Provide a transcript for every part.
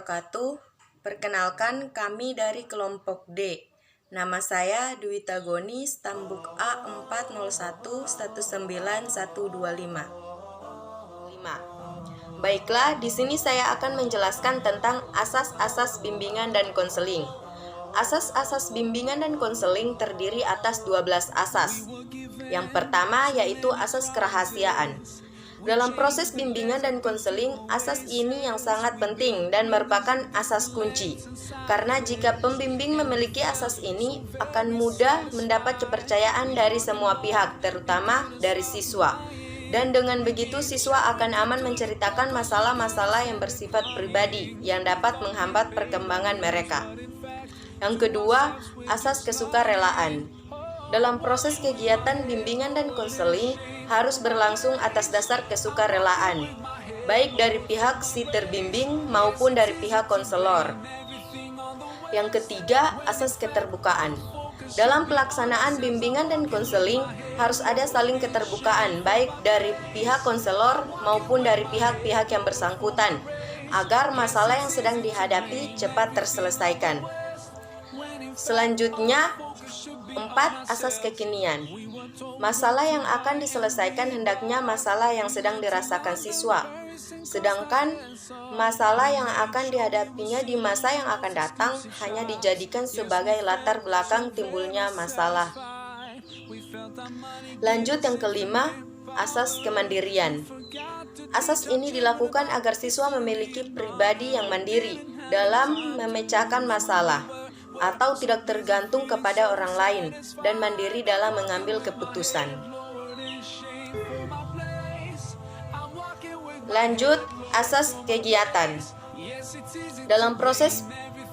wabarakatuh. Perkenalkan, kami dari kelompok D. Nama saya Dwita Goni, stambuk A40119125. Baiklah, di sini saya akan menjelaskan tentang asas-asas bimbingan dan konseling. Asas-asas bimbingan dan konseling terdiri atas 12 asas. Yang pertama yaitu asas kerahasiaan. Dalam proses bimbingan dan konseling, asas ini yang sangat penting dan merupakan asas kunci. Karena jika pembimbing memiliki asas ini, akan mudah mendapat kepercayaan dari semua pihak, terutama dari siswa. Dan dengan begitu, siswa akan aman menceritakan masalah-masalah yang bersifat pribadi yang dapat menghambat perkembangan mereka. Yang kedua, asas kesukarelaan. Dalam proses kegiatan bimbingan dan konseling harus berlangsung atas dasar kesukarelaan, baik dari pihak si terbimbing maupun dari pihak konselor. Yang ketiga, asas keterbukaan. Dalam pelaksanaan bimbingan dan konseling harus ada saling keterbukaan, baik dari pihak konselor maupun dari pihak-pihak yang bersangkutan, agar masalah yang sedang dihadapi cepat terselesaikan. Selanjutnya, 4. Asas kekinian. Masalah yang akan diselesaikan hendaknya masalah yang sedang dirasakan siswa. Sedangkan masalah yang akan dihadapinya di masa yang akan datang hanya dijadikan sebagai latar belakang timbulnya masalah. Lanjut yang kelima, asas kemandirian. Asas ini dilakukan agar siswa memiliki pribadi yang mandiri dalam memecahkan masalah atau tidak tergantung kepada orang lain dan mandiri dalam mengambil keputusan. Lanjut, asas kegiatan. Dalam proses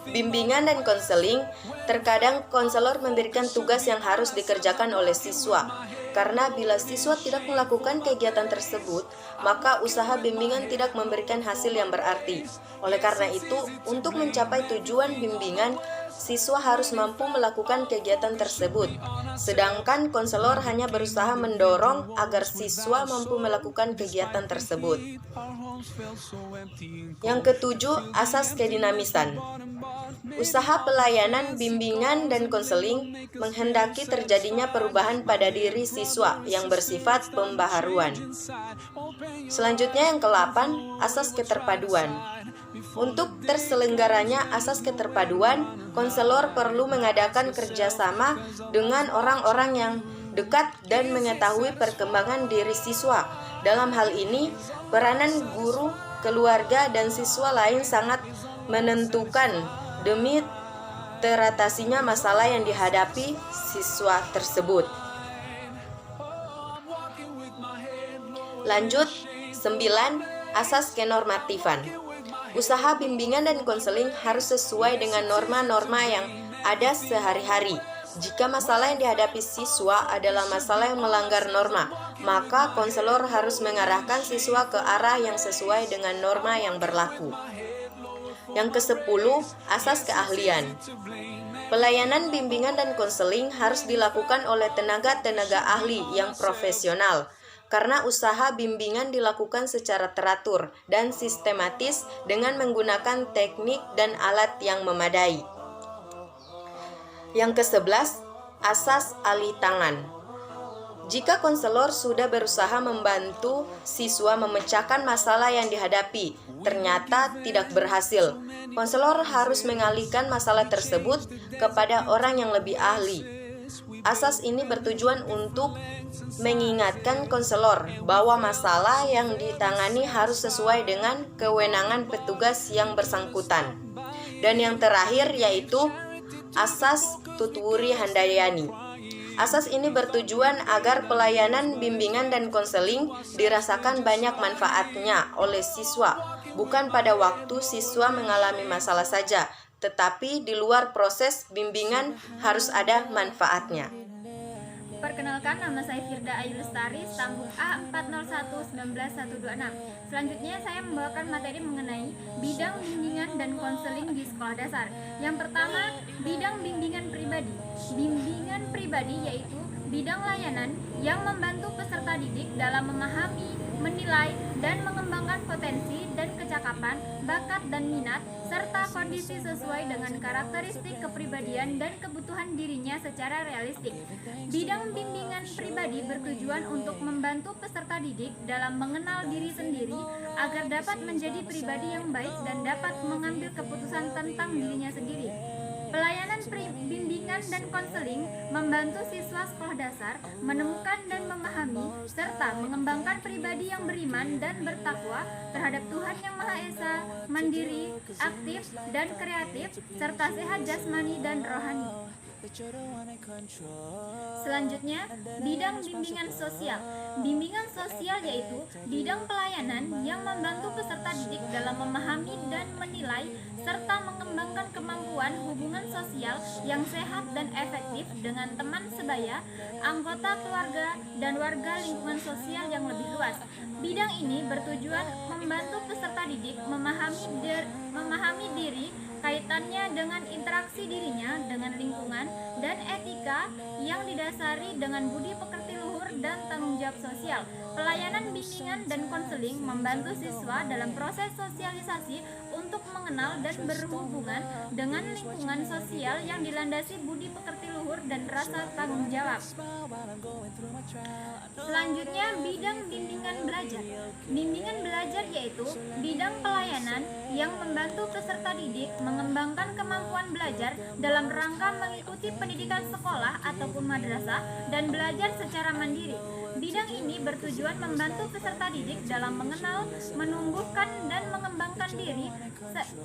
bimbingan dan konseling, terkadang konselor memberikan tugas yang harus dikerjakan oleh siswa. Karena bila siswa tidak melakukan kegiatan tersebut, maka usaha bimbingan tidak memberikan hasil yang berarti. Oleh karena itu, untuk mencapai tujuan bimbingan, siswa harus mampu melakukan kegiatan tersebut. Sedangkan konselor hanya berusaha mendorong agar siswa mampu melakukan kegiatan tersebut. Yang ketujuh, asas kedinamisan. Usaha pelayanan, bimbingan, dan konseling menghendaki terjadinya perubahan pada diri siswa yang bersifat pembaharuan. Selanjutnya yang ke-8, asas keterpaduan. Untuk terselenggaranya asas keterpaduan, konselor perlu mengadakan kerjasama dengan orang-orang yang dekat dan mengetahui perkembangan diri siswa. Dalam hal ini, peranan guru, keluarga, dan siswa lain sangat menentukan demi teratasinya masalah yang dihadapi siswa tersebut. Lanjut, 9. Asas kenormatifan. Usaha bimbingan dan konseling harus sesuai dengan norma-norma yang ada sehari-hari. Jika masalah yang dihadapi siswa adalah masalah yang melanggar norma, maka konselor harus mengarahkan siswa ke arah yang sesuai dengan norma yang berlaku. Yang ke-10, asas keahlian. Pelayanan bimbingan dan konseling harus dilakukan oleh tenaga-tenaga ahli yang profesional, karena usaha bimbingan dilakukan secara teratur dan sistematis dengan menggunakan teknik dan alat yang memadai. Yang ke-11, asas alih tangan. Jika konselor sudah berusaha membantu siswa memecahkan masalah yang dihadapi, ternyata tidak berhasil, konselor harus mengalihkan masalah tersebut kepada orang yang lebih ahli. Asas ini bertujuan untuk mengingatkan konselor bahwa masalah yang ditangani harus sesuai dengan kewenangan petugas yang bersangkutan. Dan yang terakhir yaitu asas Tutwuri Handayani. Asas ini bertujuan agar pelayanan bimbingan dan konseling dirasakan banyak manfaatnya oleh siswa, bukan pada waktu siswa mengalami masalah saja, tetapi di luar proses bimbingan harus ada manfaatnya. Perkenalkan, nama saya Firda Ayu Lestari, stambuk A40119126. Selanjutnya saya membawakan materi mengenai bidang bimbingan dan konseling di sekolah dasar. Yang pertama, bidang bimbingan pribadi. Bimbingan pribadi yaitu bidang layanan yang membantu peserta didik dalam memahami, menilai, dan mengembangkan potensi dan kecakapan, bakat dan minat, serta kondisi sesuai dengan karakteristik kepribadian dan kebutuhan dirinya secara realistik. Bidang bimbingan pribadi bertujuan untuk membantu peserta didik dalam mengenal diri sendiri agar dapat menjadi pribadi yang baik dan dapat mengambil keputusan tentang dirinya sendiri. Pelayanan bimbingan dan konseling membantu siswa sekolah dasar menemukan dan memahami serta mengembangkan pribadi yang beriman dan bertakwa terhadap Tuhan Yang Maha Esa, mandiri, aktif, dan kreatif, serta sehat jasmani dan rohani. Selanjutnya, bidang bimbingan sosial. Bimbingan sosial yaitu bidang pelayanan yang membantu peserta didik dalam memahami dan menilai serta mengembangkan kemampuan hubungan sosial yang sehat dan efektif dengan teman sebaya, anggota keluarga, dan warga lingkungan sosial yang lebih luas. Bidang ini bertujuan membantu peserta didik memahami diri, kaitannya dengan interaksi dirinya dengan lingkungan, dan etika yang didasari dengan budi pekerti luhur dan tanggung jawab sosial. Pelayanan bimbingan dan konseling membantu siswa dalam proses sosialisasi untuk mengenal dan berhubungan dengan lingkungan sosial yang dilandasi budi pekerti luhur dan rasa tanggung jawab. Selanjutnya, bidang bimbingan belajar. Bimbingan belajar yaitu bidang pelayanan yang membantu peserta didik mengembangkan kemampuan belajar dalam rangka mengikuti pendidikan sekolah ataupun madrasah dan belajar secara mandiri. Bidang ini bertujuan membantu peserta didik dalam mengenal, menumbuhkan, dan mengembangkan diri,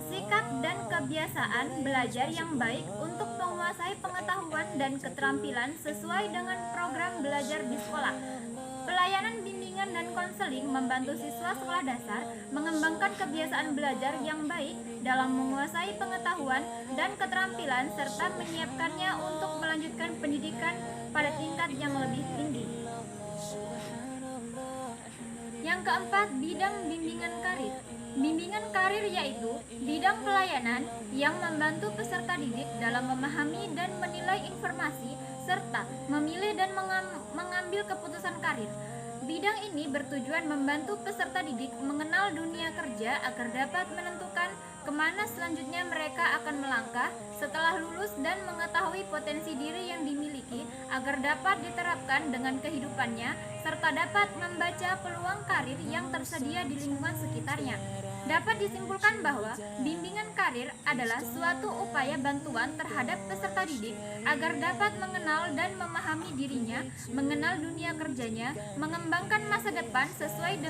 sikap dan kebiasaan belajar yang baik untuk menguasai pengetahuan dan keterampilan sesuai dengan program belajar di sekolah. Pelayanan bimbingan dan konseling membantu siswa sekolah dasar mengembangkan kebiasaan belajar yang baik dalam menguasai pengetahuan dan keterampilan serta menyiapkannya untuk melanjutkan pendidikan pada tingkat yang lebih tinggi. Yang keempat, bidang bimbingan karir. Bimbingan karir yaitu bidang pelayanan yang membantu peserta didik dalam memahami dan menilai informasi serta memilih dan mengambil keputusan karir. Bidang ini bertujuan membantu peserta didik mengenal dunia kerja agar dapat menentukan kemana selanjutnya mereka akan melangkah setelah lulus dan mengetahui potensi diri yang dimiliki agar dapat diterapkan dengan kehidupannya serta dapat membaca peluang karir yang tersedia di lingkungan sekitarnya. Dapat disimpulkan bahwa bimbingan karir adalah suatu upaya bantuan terhadap peserta didik agar dapat mengenal dan memahami dirinya, mengenal dunia kerjanya, mengembangkan masa depan sesuai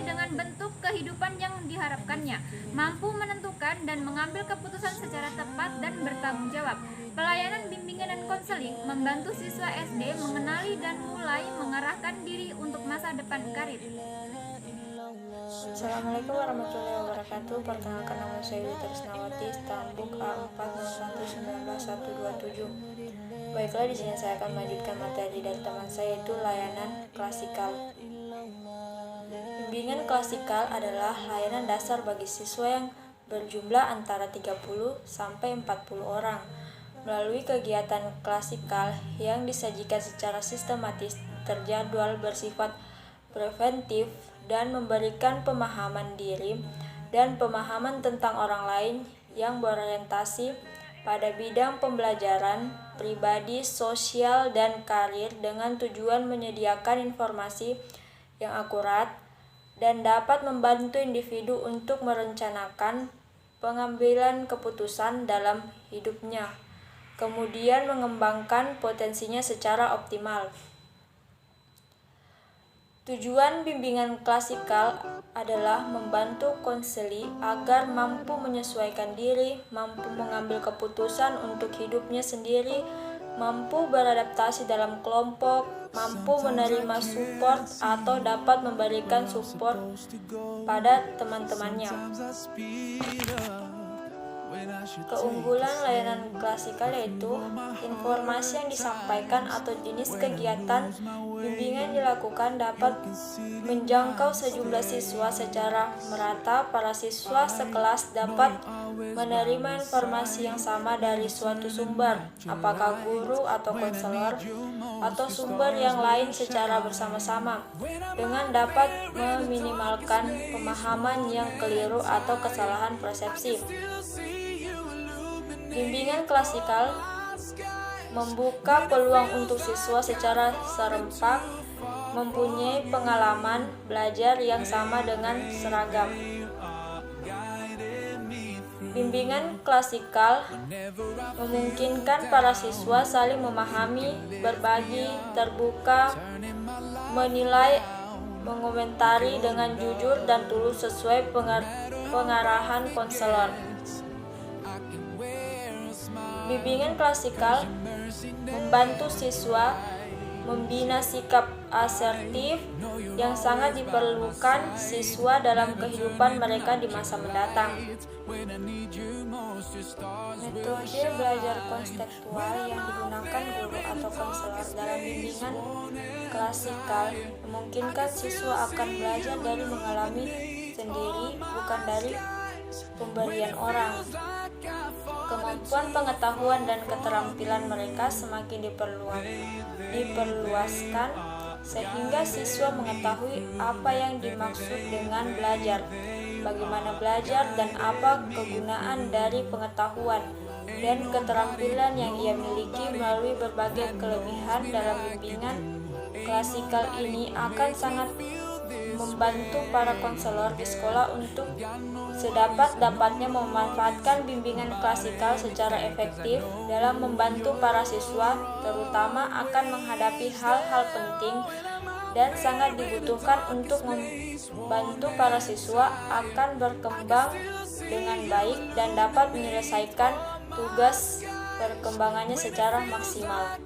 dengan bentuk kehidupan yang diharapkannya, mampu menentukan dan mengambil keputusan secara tepat dan bertanggung jawab. Pelayanan bimbingan dan konseling membantu siswa SD mengenali dan mulai mengarahkan diri untuk masa depan karir. Assalamualaikum warahmatullahi wabarakatuh. Perkenalkan, nama saya Dwi Trisnawati, Stambuk A401191127. Baiklah, di sini saya akan melanjutkan materi dari teman saya, yaitu layanan klasikal. Bimbingan klasikal adalah layanan dasar bagi siswa yang berjumlah antara 30 sampai 40 orang. Melalui kegiatan klasikal yang disajikan secara sistematis, terjadwal, bersifat preventif, dan memberikan pemahaman diri dan pemahaman tentang orang lain yang berorientasi pada bidang pembelajaran, pribadi, sosial, dan karir dengan tujuan menyediakan informasi yang akurat dan dapat membantu individu untuk merencanakan pengambilan keputusan dalam hidupnya, kemudian mengembangkan potensinya secara optimal. Tujuan bimbingan klasikal adalah membantu konseli agar mampu menyesuaikan diri, mampu mengambil keputusan untuk hidupnya sendiri, mampu beradaptasi dalam kelompok, mampu menerima support atau dapat memberikan support pada teman-temannya. Keunggulan layanan klasikal yaitu informasi yang disampaikan atau jenis kegiatan bimbingan dilakukan dapat menjangkau sejumlah siswa secara merata. Para siswa sekelas dapat menerima informasi yang sama dari suatu sumber, apakah guru atau konselor atau sumber yang lain secara bersama-sama, dengan dapat meminimalkan pemahaman yang keliru atau kesalahan persepsi. Bimbingan klasikal membuka peluang untuk siswa secara serempak mempunyai pengalaman belajar yang sama dengan seragam. Bimbingan klasikal memungkinkan para siswa saling memahami, berbagi, terbuka, menilai, mengomentari dengan jujur dan tulus sesuai pengarahan konselor. Bimbingan klasikal membantu siswa membina sikap asertif yang sangat diperlukan siswa dalam kehidupan mereka di masa mendatang. Metode belajar konseptual yang digunakan guru atau konselor dalam bimbingan klasikal memungkinkan siswa akan belajar dari mengalami sendiri, bukan dari pemberian orang. Kemampuan pengetahuan dan keterampilan mereka semakin diperluaskan sehingga siswa mengetahui apa yang dimaksud dengan belajar, bagaimana belajar, dan apa kegunaan dari pengetahuan dan keterampilan yang ia miliki. Melalui berbagai kelebihan dalam bimbingan klasikal ini akan sangat membantu para konselor di sekolah untuk sedapat-dapatnya memanfaatkan bimbingan klasikal secara efektif dalam membantu para siswa, terutama akan menghadapi hal-hal penting dan sangat dibutuhkan untuk membantu para siswa akan berkembang dengan baik dan dapat menyelesaikan tugas perkembangannya secara maksimal.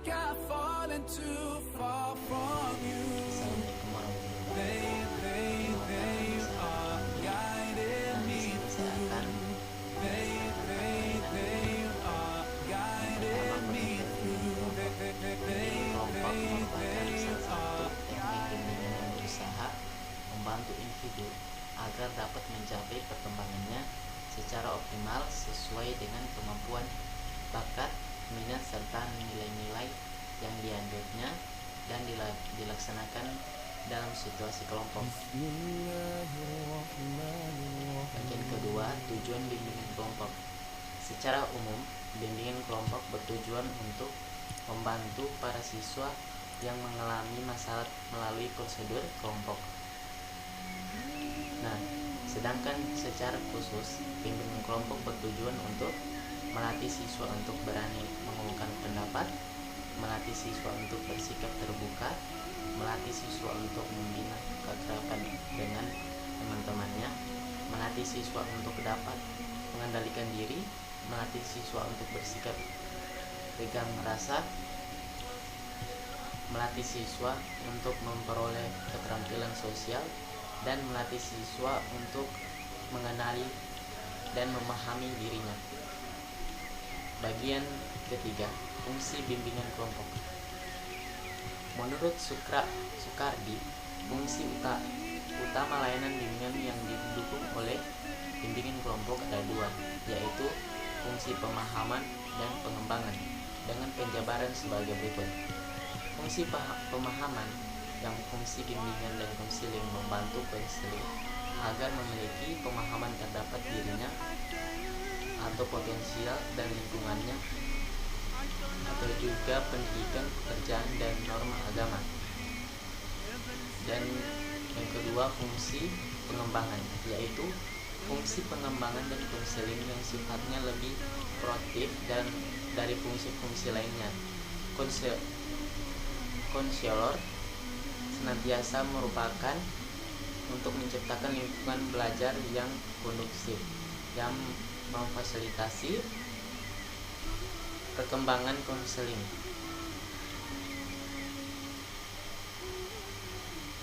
Membantu individu agar dapat mencapai perkembangannya secara optimal sesuai dengan kemampuan, bakat, minat, serta nilai-nilai yang dianggapnya dan dilaksanakan dalam situasi kelompok. Bagian kedua, tujuan bimbingan kelompok. Secara umum, bimbingan kelompok bertujuan untuk membantu para siswa yang mengalami masalah melalui prosedur kelompok. Nah, sedangkan secara khusus, bimbingan kelompok bertujuan untuk melatih siswa untuk berani mengungkapkan pendapat, melatih siswa untuk bersikap terbuka, melatih siswa untuk membina keakraban dengan teman-temannya, melatih siswa untuk dapat mengendalikan diri, melatih siswa untuk bersikap tegang merasa, melatih siswa untuk memperoleh keterampilan sosial, dan melatih siswa untuk mengenali dan memahami dirinya. Bagian ketiga, fungsi bimbingan kelompok. Menurut Sukardi, fungsi utama layanan bimbingan yang didukung oleh bimbingan kelompok ada dua, yaitu fungsi pemahaman dan pengembangan, dengan penjabaran sebagai berikut. Fungsi pemahaman, yang fungsi bimbingan dan konseling membantu konseling agar memiliki pemahaman terdapat dirinya atau potensial dan lingkungannya, atau juga pendidikan, pekerjaan, dan norma agama. Dan yang kedua, fungsi pengembangan, yaitu fungsi pengembangan dan konseling yang sifatnya lebih proaktif dan dari fungsi-fungsi lainnya. Konselor senantiasa merupakan untuk menciptakan lingkungan belajar yang kondusif, yang memfasilitasi perkembangan konseling.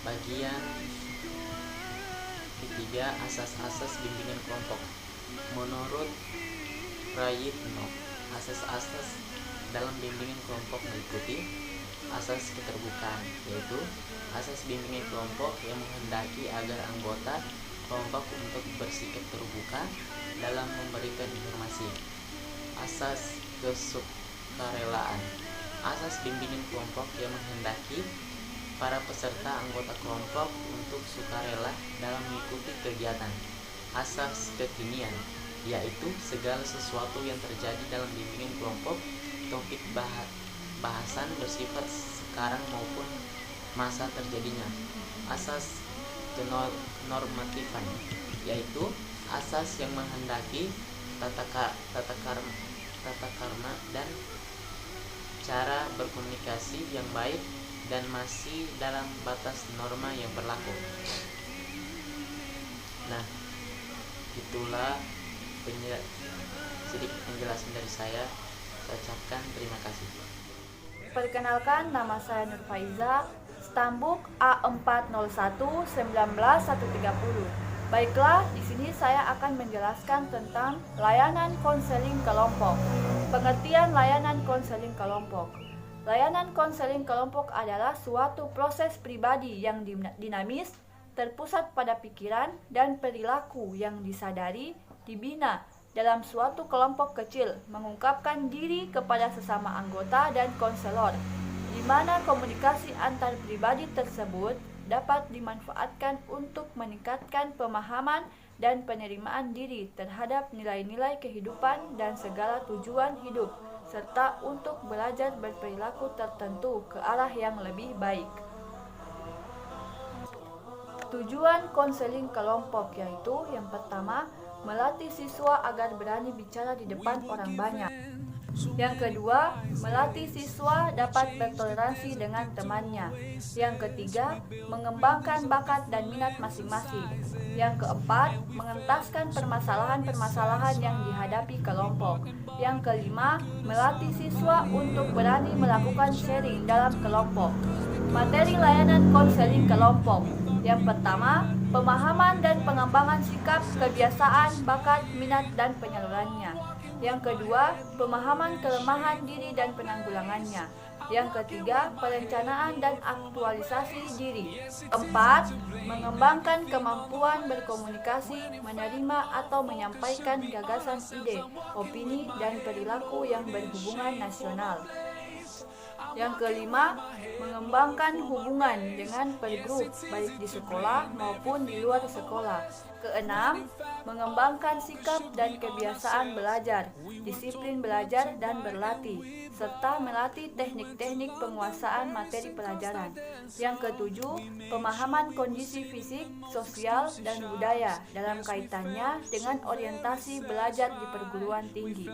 Bagian ketiga, asas-asas bimbingan kelompok. Menurut Prayitno. Asas-asas dalam bimbingan kelompok meliputi asas keterbukaan, yaitu asas bimbingan kelompok yang menghendaki agar anggota kelompok untuk bersikap terbuka dalam memberikan informasi. Asas kesukarelaan, asas bimbingan kelompok yang menghendaki para peserta anggota kelompok untuk sukarela dalam mengikuti kegiatan. Asas kekinian, yaitu segala sesuatu yang terjadi dalam bimbingan kelompok, topik bahasan bersifat sekarang maupun masa terjadinya. Asas kenormatifan, yaitu asas yang menghendaki tata karma dan cara berkomunikasi yang baik dan masih dalam batas norma yang berlaku. Nah, itulah sedikit penjelasan dari saya. Saya ucapkan terima kasih. Perkenalkan, nama saya Nur Faiza, Stambuk A401-19130. Baiklah, di sini saya akan menjelaskan tentang layanan konseling kelompok. Pengertian layanan konseling kelompok. Layanan konseling kelompok adalah suatu proses pribadi yang dinamis, terpusat pada pikiran dan perilaku yang disadari, dibina dalam suatu kelompok kecil, mengungkapkan diri kepada sesama anggota dan konselor, di mana komunikasi antar pribadi tersebut dapat dimanfaatkan untuk meningkatkan pemahaman dan penerimaan diri terhadap nilai-nilai kehidupan dan segala tujuan hidup, serta untuk belajar berperilaku tertentu ke arah yang lebih baik. Tujuan konseling kelompok yaitu yang pertama, melatih siswa agar berani bicara di depan orang banyak. Yang kedua, melatih siswa dapat bertoleransi dengan temannya. Yang ketiga, mengembangkan bakat dan minat masing-masing. Yang keempat, mengentaskan permasalahan-permasalahan yang dihadapi kelompok. Yang kelima, melatih siswa untuk berani melakukan sharing dalam kelompok. Materi layanan konseling kelompok. Yang pertama, pemahaman dan pengembangan sikap, kebiasaan, bakat, minat, dan penyalurannya. Yang kedua, pemahaman kelemahan diri dan penanggulangannya. Yang ketiga, perencanaan dan aktualisasi diri. Keempat, mengembangkan kemampuan berkomunikasi, menerima atau menyampaikan gagasan, ide, opini, dan perilaku yang berhubungan nasional. Yang kelima, mengembangkan hubungan dengan pergrup baik di sekolah maupun di luar sekolah. Keenam, mengembangkan sikap dan kebiasaan belajar, disiplin belajar dan berlatih, serta melatih teknik-teknik penguasaan materi pelajaran. Yang ketujuh, pemahaman kondisi fisik, sosial, dan budaya dalam kaitannya dengan orientasi belajar di perguruan tinggi.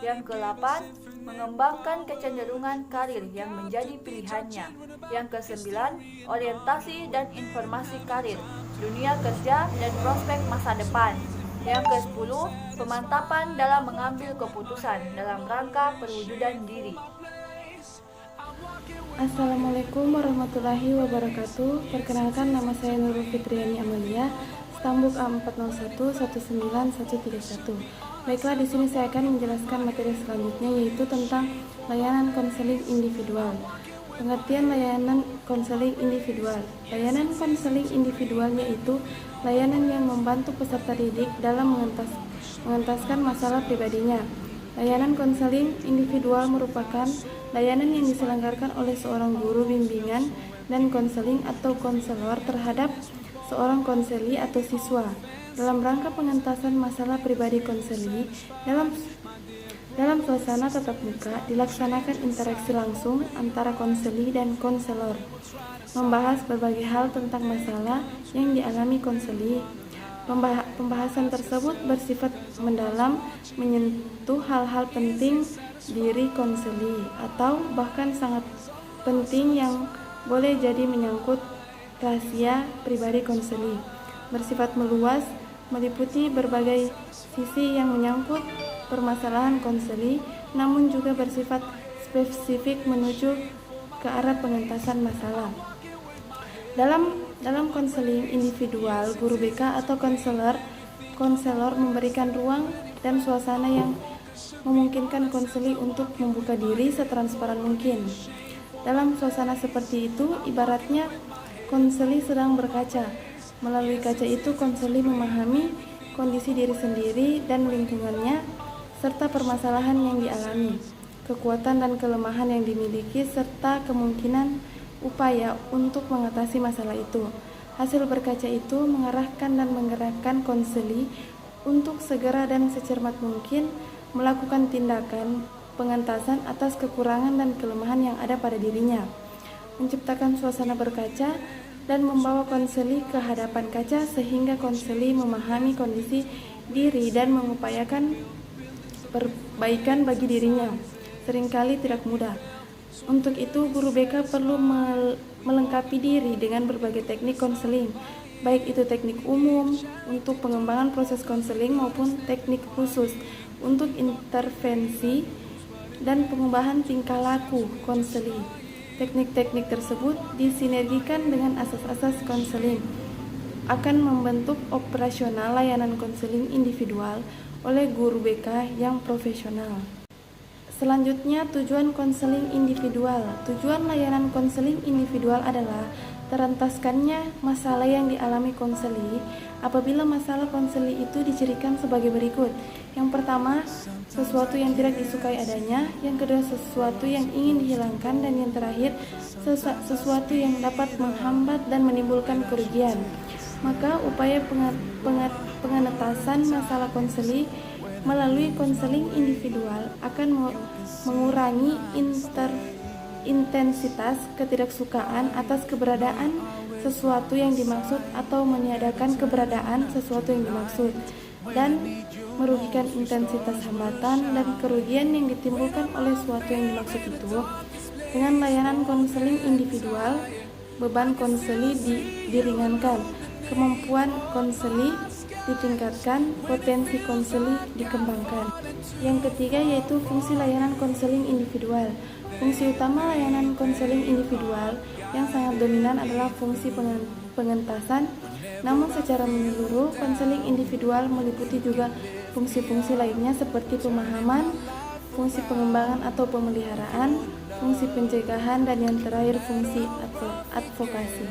Yang kedelapan, mengembangkan kecenderungan karir yang menjadi pilihannya. Yang kesembilan, orientasi dan informasi karir, dunia kerja, dan prospek masa depan. Yang ke-10, pemantapan dalam mengambil keputusan dalam rangka perwujudan diri. Assalamualaikum warahmatullahi wabarakatuh. Perkenalkan, nama saya Nurul Fitriani Amalia, Stambuk A401-19131. Baiklah, di sini saya akan menjelaskan materi selanjutnya, yaitu tentang layanan konseling individual. Pengertian layanan konseling individual. Layanan konseling individual yaitu layanan yang membantu peserta didik dalam mengentaskan masalah pribadinya. Layanan konseling individual merupakan layanan yang diselenggarakan oleh seorang guru bimbingan dan konseling atau konselor terhadap seorang konseli atau siswa dalam rangka pengentasan masalah pribadi konseli. Dalam suasana tatap muka dilaksanakan interaksi langsung antara konseli dan konselor, membahas berbagai hal tentang masalah yang dialami konseli. Pembahasan tersebut bersifat mendalam, menyentuh hal-hal penting diri konseli atau bahkan sangat penting yang boleh jadi menyangkut rahasia pribadi konseli. Bersifat meluas, meliputi berbagai sisi yang menyangkut permasalahan konseli, namun juga bersifat spesifik menuju ke arah pengentasan masalah. Dalam konseling individual, guru BK atau konselor memberikan ruang dan suasana yang memungkinkan konseli untuk membuka diri setransparan mungkin. Dalam suasana seperti itu, ibaratnya konseli sedang berkaca. Melalui kaca itu, konseli memahami kondisi diri sendiri dan lingkungannya, serta permasalahan yang dialami, kekuatan dan kelemahan yang dimiliki, serta kemungkinan upaya untuk mengatasi masalah itu. Hasil berkaca itu mengarahkan dan menggerakkan konseli untuk segera dan secermat mungkin melakukan tindakan pengentasan atas kekurangan dan kelemahan yang ada pada dirinya, menciptakan suasana berkaca, dan membawa konseli ke hadapan kaca sehingga konseli memahami kondisi diri dan mengupayakan perbaikan bagi dirinya. Seringkali tidak mudah. Untuk itu, guru BK perlu melengkapi diri dengan berbagai teknik konseling, baik itu teknik umum untuk pengembangan proses konseling maupun teknik khusus untuk intervensi dan pengubahan tingkah laku konseling. Teknik-teknik tersebut disinergikan dengan asas-asas konseling, akan membentuk operasional layanan konseling individual oleh guru BK yang profesional. Selanjutnya, tujuan konseling individual. Tujuan layanan konseling individual adalah terentaskannya masalah yang dialami konseli apabila masalah konseli itu dicirikan sebagai berikut. Yang pertama, sesuatu yang tidak disukai adanya. Yang kedua, sesuatu yang ingin dihilangkan. Dan yang terakhir, sesuatu yang dapat menghambat dan menimbulkan kerugian. Maka upaya pengentasan masalah konseli melalui konseling individual akan mengurangi intensitas ketidaksukaan atas keberadaan sesuatu yang dimaksud atau meniadakan keberadaan sesuatu yang dimaksud, dan merugikan intensitas hambatan dan kerugian yang ditimbulkan oleh sesuatu yang dimaksud itu. Dengan layanan konseling individual, beban konseli diringankan, kemampuan konseli ditingkatkan, potensi konseli dikembangkan. Yang ketiga yaitu fungsi layanan konseling individual. Fungsi utama layanan konseling individual yang sangat dominan adalah fungsi pengentasan. Namun secara menyeluruh, konseling individual meliputi juga fungsi-fungsi lainnya seperti pemahaman, fungsi pengembangan atau pemeliharaan, fungsi pencegahan, dan yang terakhir fungsi advokasi.